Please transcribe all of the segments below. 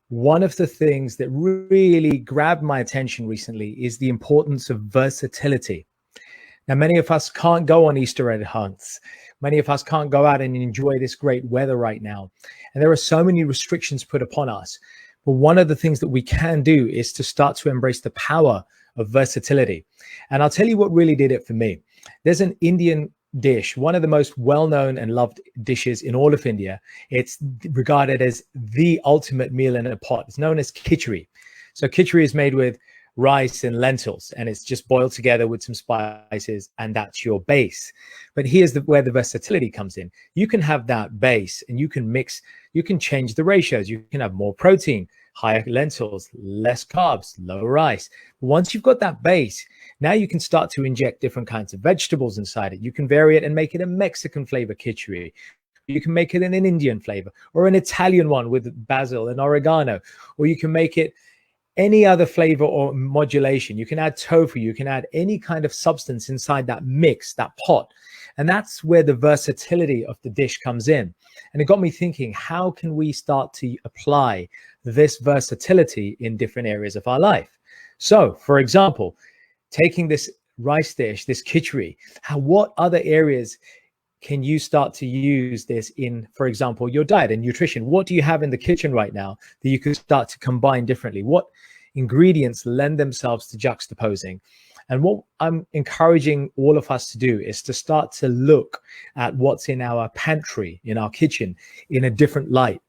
one of the things that really grabbed my attention recently is the importance of versatility. Now, many of us can't go on Easter egg hunts. Many of us can't go out and enjoy this great weather right now. And there are so many restrictions put upon us. But one of the things that we can do is to start to embrace the power of versatility. And I'll tell you what really did it for me. There's an Indian dish, one of the most well-known and loved dishes in all of India. It's regarded as the ultimate meal in a pot. It's known as khichdi. So khichdi is made with rice and lentils, and it's just boiled together with some spices, and that's your base. But here's where the versatility comes in. You can have that base and you can mix, you can change the ratios. You can have more protein, higher lentils, less carbs, lower rice. Once you've got that base, now you can start to inject different kinds of vegetables inside it. You can vary it and make it a Mexican flavor khichdi. You can make it in an Indian flavor or an Italian one with basil and oregano, or you can make it any other flavor or modulation. You can add tofu, you can add any kind of substance inside that mix, that pot. And that's where the versatility of the dish comes in. And it got me thinking, how can we start to apply this versatility in different areas of our life? So, for example, taking this rice dish, this khichdi, what other areas can you start to use this in, for example, your diet and nutrition? What do you have in the kitchen right now that you could start to combine differently? What ingredients lend themselves to juxtaposing? And what I'm encouraging all of us to do is to start to look at what's in our pantry, in our kitchen, in a different light.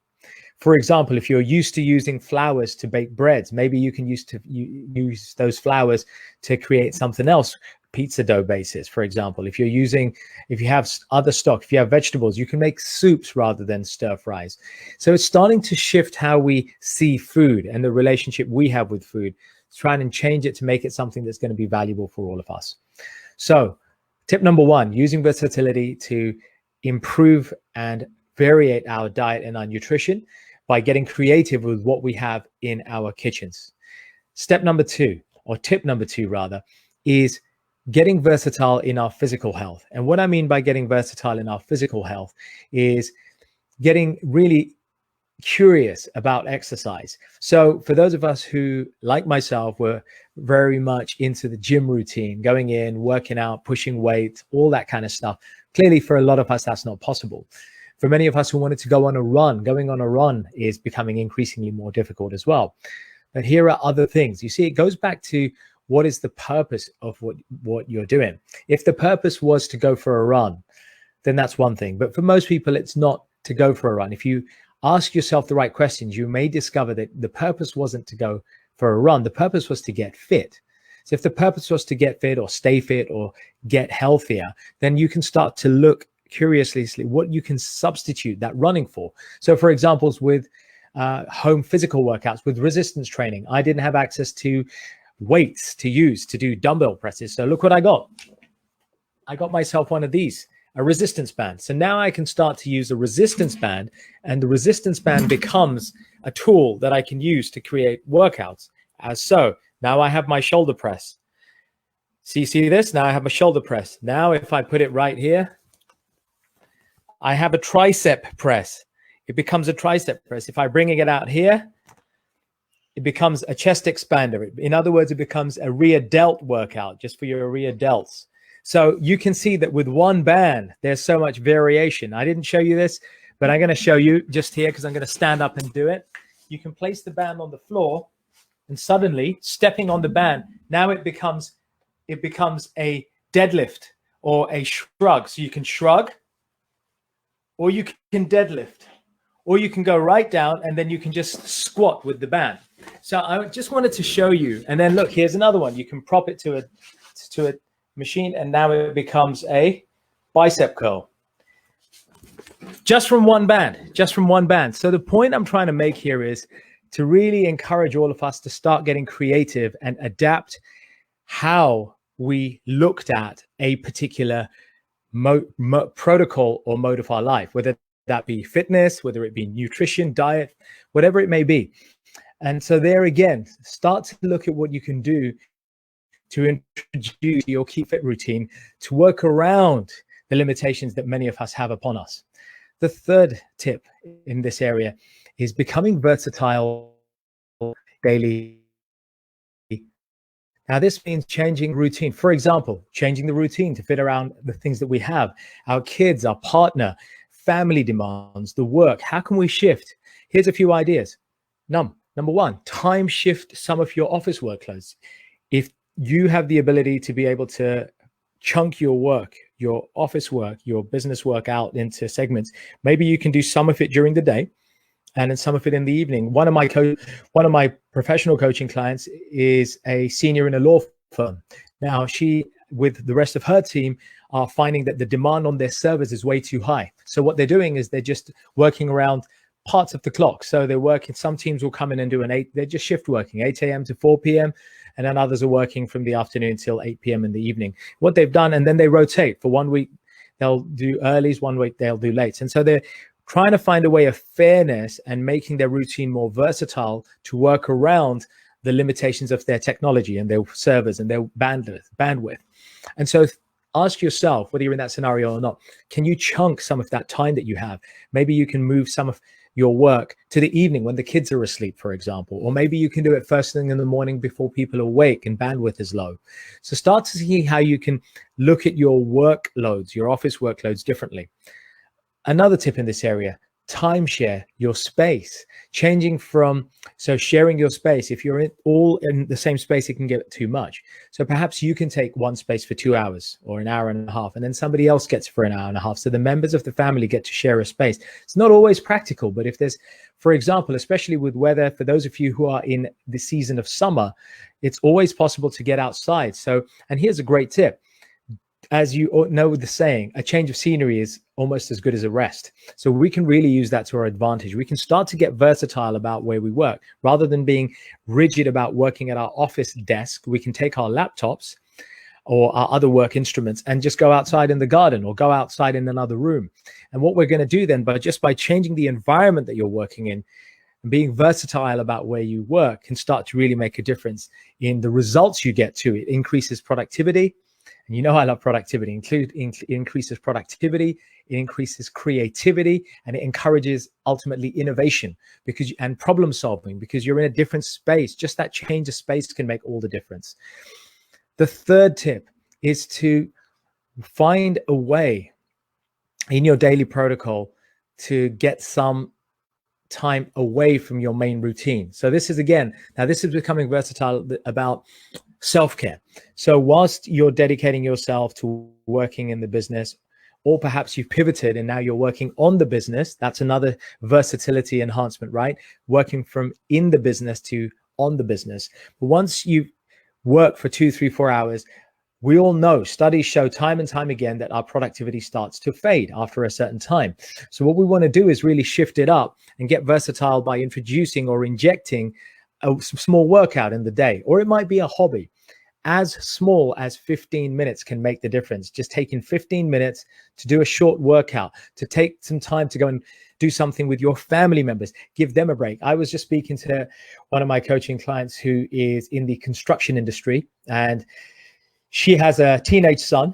For example, if you're used to using flours to bake breads, maybe you can use those flours to create something else, pizza dough bases, for example. If you have other stock, if you have vegetables, you can make soups rather than stir fries. So it's starting to shift how we see food and the relationship we have with food, trying and change it to make it something that's going to be valuable for all of us. So tip number one, using versatility to improve and variate our diet and our nutrition by getting creative with what we have in our kitchens. Step number two, or tip number two rather, is getting versatile in our physical health. And what I mean by getting versatile in our physical health is getting really curious about exercise. So for those of us who, like myself, were very much into the gym routine, going in, working out, pushing weight, all that kind of stuff, clearly for a lot of us, that's not possible. For many of us who wanted to go on a run, going on a run is becoming increasingly more difficult as well. But here are other things. You see, it goes back to what is the purpose of what you're doing. If the purpose was to go for a run, then that's one thing. But for most people, it's not to go for a run. If you ask yourself the right questions, you may discover that the purpose wasn't to go for a run. The purpose was to get fit. So if the purpose was to get fit or stay fit or get healthier, then you can start to look curiously what you can substitute that running for. So for examples with home physical workouts, with resistance training, I didn't have access to weights to use to do dumbbell presses. So look what I got. I got myself one of these, a resistance band. So now I can start to use a resistance band, and the resistance band becomes a tool that I can use to create workouts. As so, now I have my shoulder press. See this? Now I have a shoulder press. Now if I put it right here, I have a tricep press. It becomes a tricep press. If I bring it out here, it becomes a chest expander. In other words, it becomes a rear delt workout just for your rear delts. So you can see that with one band, there's so much variation. I didn't show you this, but I'm going to show you just here because I'm going to stand up and do it. You can place the band on the floor, and suddenly stepping on the band, now it becomes a deadlift or a shrug. So you can shrug, or you can deadlift, or you can go right down and then you can just squat with the band. So I just wanted to show you. And then look, here's another one. You can prop it to a machine, and now it becomes a bicep curl. Just from one band. So the point I'm trying to make here is to really encourage all of us to start getting creative and adapt how we looked at a particular protocol or mode of our life, whether that be fitness, whether it be nutrition, diet, whatever it may be. And so there again, start to look at what you can do to introduce your Keep Fit routine to work around the limitations that many of us have upon us. The third tip in this area is becoming versatile daily. Now, this means changing routine. For example, changing the routine to fit around the things that we have, our kids, our partner, family demands, the work. How can we shift? Here's a few ideas. Number one, time shift some of your office workloads. If you have the ability to be able to chunk your work, your office work, your business work out into segments, maybe you can do some of it during the day and then some of it in the evening. One of my professional coaching clients is a senior in a law firm. Now, she, with the rest of her team, are finding that the demand on their servers is way too high. So what they're doing is they're just working around parts of the clock. So they're working, some teams will come in and do they're just shift working, 8 a.m. to 4 p.m. And then others are working from the afternoon till 8 p.m. in the evening. What they've done, and then they rotate. For 1 week, they'll do earlies, 1 week they'll do lates. And so they're trying to find a way of fairness and making their routine more versatile to work around the limitations of their technology and their servers and their bandwidth. And so ask yourself, whether you're in that scenario or not, can you chunk some of that time that you have? Maybe you can move some of your work to the evening when the kids are asleep, for example, or maybe you can do it first thing in the morning before people are awake and bandwidth is low. So start to see how you can look at your workloads, your office workloads differently. Another tip in this area, timeshare your space, changing from, so sharing your space. If you're all in the same space, it can get too much. So perhaps you can take one space for 2 hours or an hour and a half, and then somebody else gets for an hour and a half. So the members of the family get to share a space. It's not always practical, but if there's, for example, especially with weather, for those of you who are in the season of summer, it's always possible to get outside. So, and here's a great tip. As you know the saying, a change of scenery is almost as good as a rest. So we can really use that to our advantage. We can start to get versatile about where we work. Rather than being rigid about working at our office desk, we can take our laptops or our other work instruments and just go outside in the garden or go outside in another room. And what we're going to do then, by changing the environment that you're working in, and being versatile about where you work, can start to really make a difference in the results you get to. It increases productivity. And you know I love productivity. Increases productivity, it increases creativity, and it encourages ultimately innovation and problem solving, because you're in a different space. Just that change of space can make all the difference. The third tip is to find a way in your daily protocol to get some time away from your main routine. So this is, again, now this is becoming versatile about self-care. So whilst you're dedicating yourself to working in the business, or perhaps you've pivoted and now you're working on the business, that's another versatility enhancement, right? Working from in the business to on the business. But once you work for 2, 3, 4 hours, we all know, studies show time and time again that our productivity starts to fade after a certain time. So what we want to do is really shift it up and get versatile by introducing or injecting a small workout in the day, or it might be a hobby. As small as 15 minutes can make the difference. Just taking 15 minutes to do a short workout, to take some time to go and do something with your family members, give them a break. I was just speaking to one of my coaching clients who is in the construction industry, and she has a teenage son.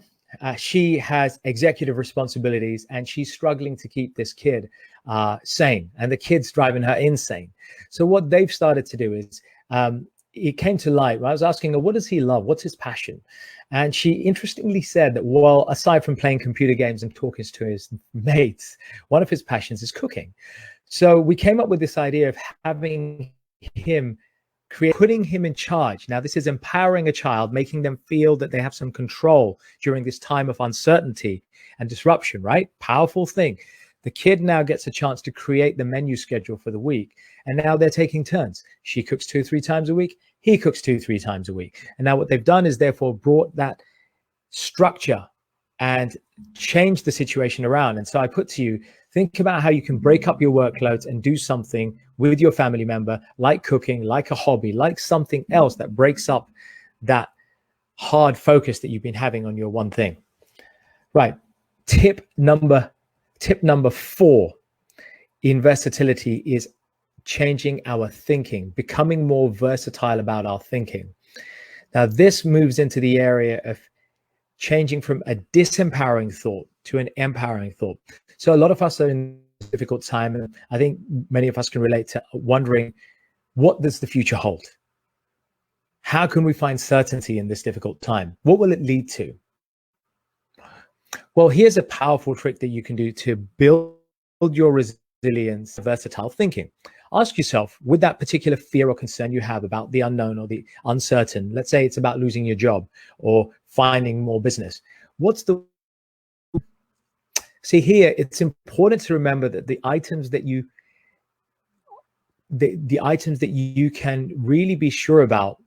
She has executive responsibilities, and she's struggling to keep this kid sane, and the kid's driving her insane. So what they've started to do is, it came to light. I was asking her, what does he love? What's his passion? And she interestingly said that, well, aside from playing computer games and talking to his mates, one of his passions is cooking. So we came up with this idea of having him putting him in charge. Now, this is empowering a child, making them feel that they have some control during this time of uncertainty and disruption, right? Powerful thing. The kid now gets a chance to create the menu schedule for the week. And now they're taking turns. She cooks 2, 3 times a week. He cooks 2, 3 times a week. And now what they've done is therefore brought that structure and changed the situation around. And so I put to you, think about how you can break up your workloads and do something with your family member, like cooking, like a hobby, like something else that breaks up that hard focus that you've been having on your one thing. Right. Tip number 4 in versatility is changing our thinking, becoming more versatile about our thinking. Now, this moves into the area of changing from a disempowering thought to an empowering thought. So a lot of us are in a difficult time, and I think many of us can relate to wondering, What does the future hold? How can we find certainty in this difficult time? What will it lead to? Well, here's a powerful trick that you can do to build your resilience, versatile thinking. Ask yourself, with that particular fear or concern you have about the unknown or the uncertain, let's say it's about losing your job or finding more business. See here, it's important to remember that the items that you can really be sure about,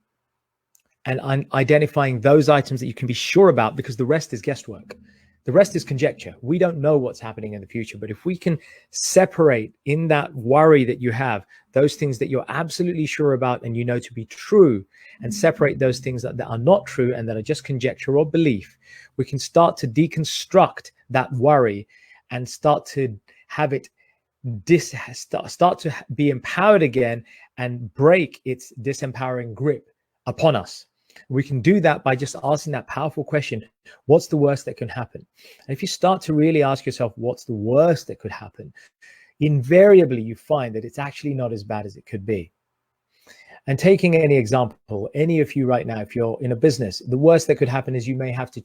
and identifying those items that you can be sure about, because the rest is guesswork. The rest is conjecture. We don't know what's happening in the future, but if we can separate in that worry that you have, those things that you're absolutely sure about and you know to be true, and separate those things that are not true and that are just conjecture or belief, we can start to deconstruct that worry and start to have it start to be empowered again and break its disempowering grip upon us. We can do that by just asking that powerful question, what's the worst that can happen? And if you start to really ask yourself, what's the worst that could happen? Invariably, you find that it's actually not as bad as it could be. And taking any example, any of you right now, if you're in a business, the worst that could happen is you may have to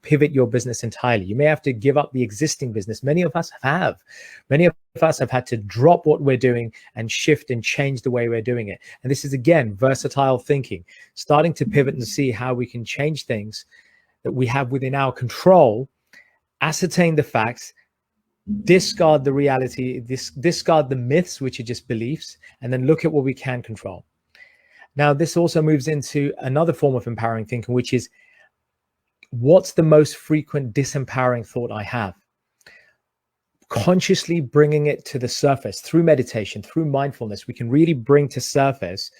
pivot your business entirely. You may have to give up the existing business. Many of us have. Many of us have had to drop what we're doing and shift and change the way we're doing it. And this is, again, versatile thinking, starting to pivot and see how we can change things that we have within our control, ascertain the facts, discard the reality, discard the myths, which are just beliefs, and then look at what we can control. Now, this also moves into another form of empowering thinking, which is, what's the most frequent disempowering thought I have? Consciously bringing it to the surface through meditation, through mindfulness, we can really bring to surface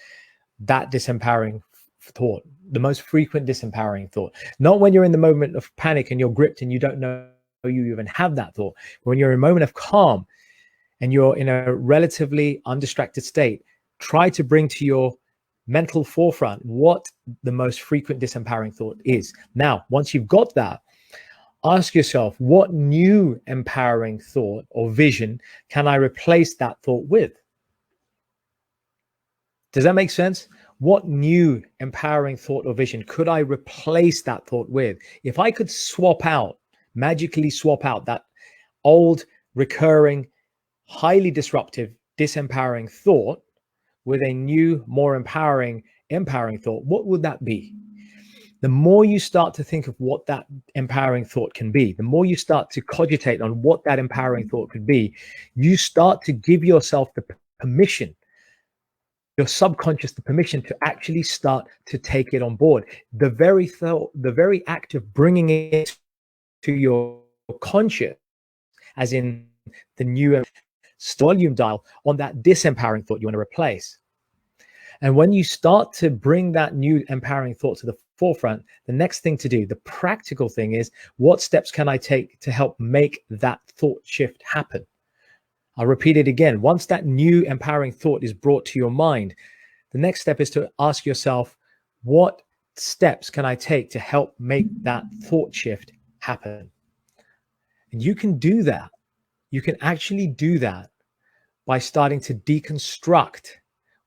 that disempowering thought, the most frequent disempowering thought. Not when you're in the moment of panic and you're gripped and you don't know you even have that thought. When you're in a moment of calm and you're in a relatively undistracted state, try to bring to your mental forefront what the most frequent disempowering thought is. Now, once you've got that, ask yourself, what new empowering thought or vision can I replace that thought with? Does that make sense? What new empowering thought or vision could I replace that thought with? If I could magically swap out that old, recurring, highly disruptive, disempowering thought with a new, more empowering thought, what would that be? The more you start to think of what that empowering thought can be, the more you start to cogitate on what that empowering thought could be, you start to give yourself the permission, your subconscious, the permission to actually start to take it on board. The very thought, the very act of bringing it to your conscious, as in the new volume dial on that disempowering thought you want to replace. And when you start to bring that new empowering thought to the forefront, the next thing to do, the practical thing, is, what steps can I take to help make that thought shift happen? I'll repeat it again. Once that new empowering thought is brought to your mind, the next step is to ask yourself, what steps can I take to help make that thought shift happen? And you can do that. You can actually do that by starting to deconstruct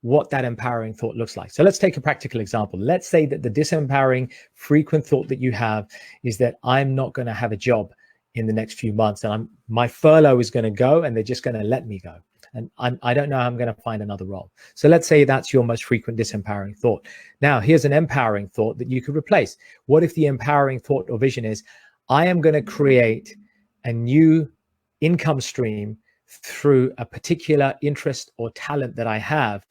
what that empowering thought looks like. So let's take a practical example. Let's say that the disempowering frequent thought that you have is that I'm not going to have a job in the next few months, and my furlough is going to go and they're just going to let me go. And I don't know how I'm going to find another role. So let's say that's your most frequent disempowering thought. Now, here's an empowering thought that you could replace. What if the empowering thought or vision is, I am going to create a new income stream through a particular interest or talent that I have,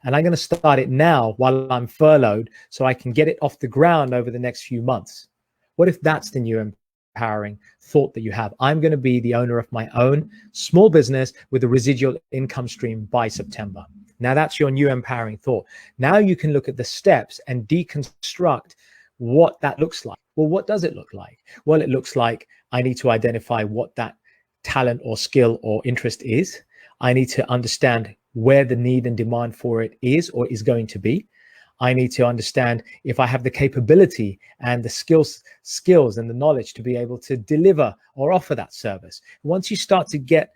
and I'm going to start it now while I'm furloughed so I can get it off the ground over the next few months? What if that's the new empowering thought that you have? I'm going to be the owner of my own small business with a residual income stream by September. Now that's your new empowering thought. Now you can look at the steps and deconstruct what that looks like. Well, what does it look like? Well, it looks like I need to identify what that talent or skill or interest is. I need to understand where the need and demand for it is or is going to be. I need to understand if I have the capability and the skills and the knowledge to be able to deliver or offer that service. Once you start to get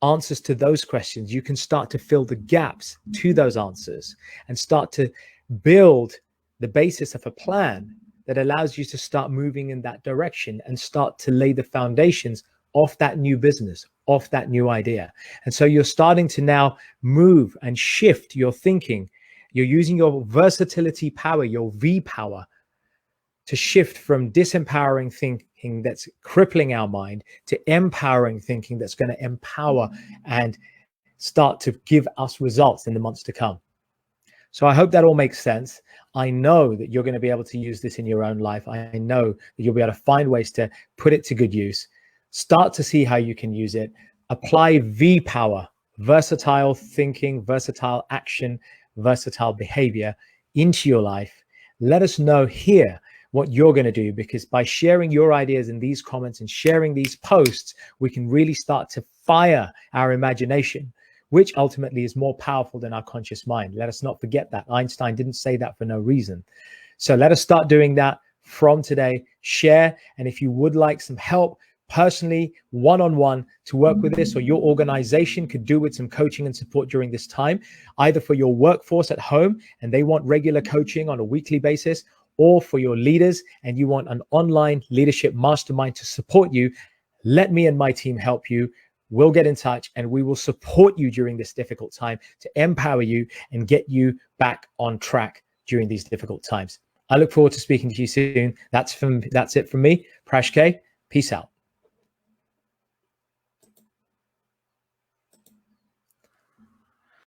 answers to those questions, you can start to fill the gaps to those answers and start to build the basis of a plan that allows you to start moving in that direction and start to lay the foundations of that new business, of that new idea. And so you're starting to now move and shift your thinking. You're using your versatility power, your V power, to shift from disempowering thinking that's crippling our mind to empowering thinking that's going to empower and start to give us results in the months to come. So I hope that all makes sense. I know that you're going to be able to use this in your own life. I know that you'll be able to find ways to put it to good use. Start to see how you can use it. Apply V power, versatile thinking, versatile action, versatile behavior into your life. Let us know here what you're going to do, because by sharing your ideas in these comments and sharing these posts, we can really start to fire our imagination, which ultimately is more powerful than our conscious mind. Let us not forget that. Einstein didn't say that for no reason. So let us start doing that from today. Share. And if you would like some help personally, one-on-one to work with this, or your organization could do with some coaching and support during this time, either for your workforce at home and they want regular coaching on a weekly basis, or for your leaders and you want an online leadership mastermind to support you, let me and my team help you. We'll get in touch and we will support you during this difficult time to empower you and get you back on track during these difficult times. I look forward to speaking to you soon. That's it from me, Prash K. Peace out.